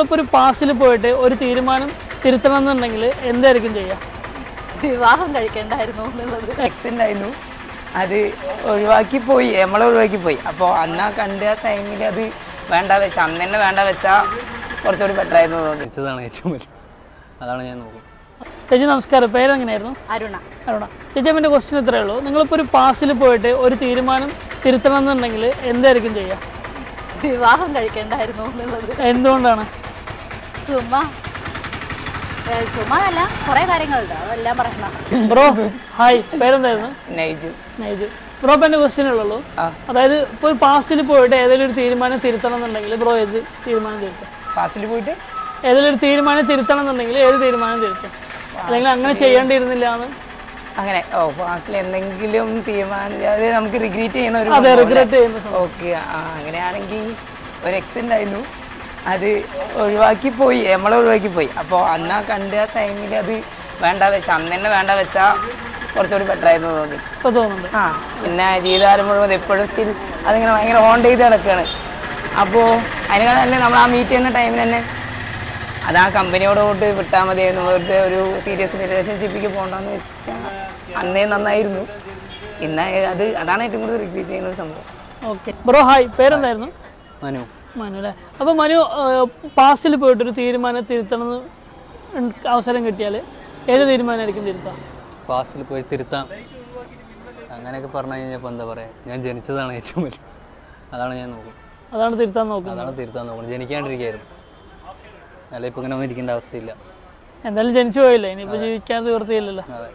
ഒരു പാസിൽ പോയിട്ട് ഒരു തീരുമാനം തിരുത്തണം എന്നുണ്ടെങ്കിൽ എന്തായിരിക്കും ചെയ്യുക? വിവാഹം കഴിക്കേണ്ടായിരുന്നു എന്നുള്ളത് ഉണ്ടായിരുന്നു, അത് ഒഴിവാക്കി പോയി, നമ്മളെ ഒഴിവാക്കി പോയി. അപ്പോൾ അന്ന് കണ്ട ടൈമിൽ അത് വേണ്ട വെച്ചാൽ അന്ന് തന്നെ വേണ്ട വെച്ചാൽ കുറച്ചുകൂടി ബെറ്റർ ആയിരുന്നു. വെച്ചതാണ് ഏറ്റവും വലിയ, അതാണ് ഞാൻ നോക്കുന്നത്. ചേച്ചി നമസ്കാരം, പേരെങ്ങനെയായിരുന്നു? അരുണ. ചേച്ചി എൻ്റെ ക്വസ്റ്റ്യൻ ഇത്രയേ ഉള്ളൂ. നിങ്ങളിപ്പോൾ ഒരു പാസിൽ പോയിട്ട് ഒരു തീരുമാനം തിരുത്തണം എന്നുണ്ടെങ്കിൽ എന്തായിരിക്കും ചെയ്യുക? വിവാഹം കഴിക്കേണ്ടായിരുന്നു എന്നുള്ളത്. എന്തുകൊണ്ടാണ്? സുമല്ല, കുറെ കാര്യങ്ങളുണ്ട്, അതെല്ലാം പറയണം. ബ്രോ ഹായ്, പേരെന്തായിരുന്നു? നൈജു. നൈജു. ബ്രോ ഇപ്പം എൻ്റെ ക്വസ്റ്റ്യൻ ഉള്ളൂ, അതായത് ഇപ്പോൾ ഒരു പാസിൽ പോയിട്ട് ഏതെങ്കിലും ഒരു തീരുമാനം തിരുത്തണം എന്നുണ്ടെങ്കിൽ ബ്രോ ഏത് തീരുമാനം തിരുത്തും? പാസിൽ പോയിട്ട് ഏതെങ്കിലും ഒരു തീരുമാനം തിരുത്തണം എന്നുണ്ടെങ്കിൽ ഏത് തീരുമാനം തിരുത്തും? അല്ലെങ്കിൽ അങ്ങനെ ചെയ്യേണ്ടിയിരുന്നില്ല എന്ന് അങ്ങനെ പാസിൽ എന്തെങ്കിലും തീരുമാനം നമുക്ക് റിഗ്രറ്റ് ചെയ്യണ ഒരു അതെ, റിഗ്രറ്റ് ചെയ്യുന്ന ഓക്കെ. അങ്ങനെയാണെങ്കിൽ ഒരു ഉണ്ടായിരുന്നു, അത് ഒഴിവാക്കി പോയി, നമ്മളെ ഒഴിവാക്കി പോയി. അപ്പോൾ അന്ന് കണ്ട ടൈമിൽ അത് വേണ്ട വെച്ചാൽ അന്ന് തന്നെ വേണ്ട വെച്ചാൽ കുറച്ചുകൂടി ബെറ്റർ ആയിരുന്നു തോന്നി. ഇപ്പോൾ തോന്നുന്നുണ്ട്. പിന്നെ ജീവിതകാലം മുഴുവൻ എപ്പോഴും സ്റ്റിൽ അതിങ്ങനെ ഭയങ്കര ഹോണ്ട് ചെയ്ത് കിടക്കുകയാണ്. അപ്പോൾ അതിനേക്കാൾ തന്നെ നമ്മൾ ആ മീറ്റ് ചെയ്യുന്ന ടൈമിൽ തന്നെ അത് ആ കമ്പനിയോടോട്ട് വിട്ടാൽ മതിയായിരുന്നു, വെറുതെ ഒരു സീരിയസ് റിലേഷൻഷിപ്പിക്ക് പോകണ്ടെന്ന് വെച്ചാൽ അന്നേ നന്നായിരുന്നു. ഇന്ന് അതാണ് ഏറ്റവും കൂടുതൽ റിഗ്രറ്റ് ചെയ്യുന്ന ഒരു സംഭവം. ഓക്കെ ബ്രോ ഹായ്, പേരെന്തായിരുന്നു? മനു. മനു അല്ലേ? അപ്പോൾ മനു പാസ്റ്റിൽ പോയിട്ടൊരു തീരുമാനം തിരുത്തണം അവസരം കിട്ടിയാൽ ഏത് തീരുമാനമായിരിക്കും തിരുത്താം? പാസ്റ്റിൽ പോയി തിരുത്താം അങ്ങനെയൊക്കെ പറഞ്ഞു കഴിഞ്ഞപ്പോൾ എന്താ പറയുക, ഞാൻ ജനിച്ചതാണ് ഏറ്റവും വലിയ, അതാണ് ഞാൻ നോക്കുന്നത്. അതാണ് തിരുത്താൻ നോക്കുന്നത്. ജനിക്കാണ്ടിരിക്കുകയായിരുന്നു, അല്ല ഇപ്പോൾ ഇങ്ങനെ ഒന്നും ഇരിക്കേണ്ട അവസ്ഥയില്ല. എന്തായാലും ജനിച്ചു പോയില്ലേ, ഇനിയിപ്പോൾ ജീവിക്കാൻ നിവൃത്തിയില്ലല്ലോ. അതെ.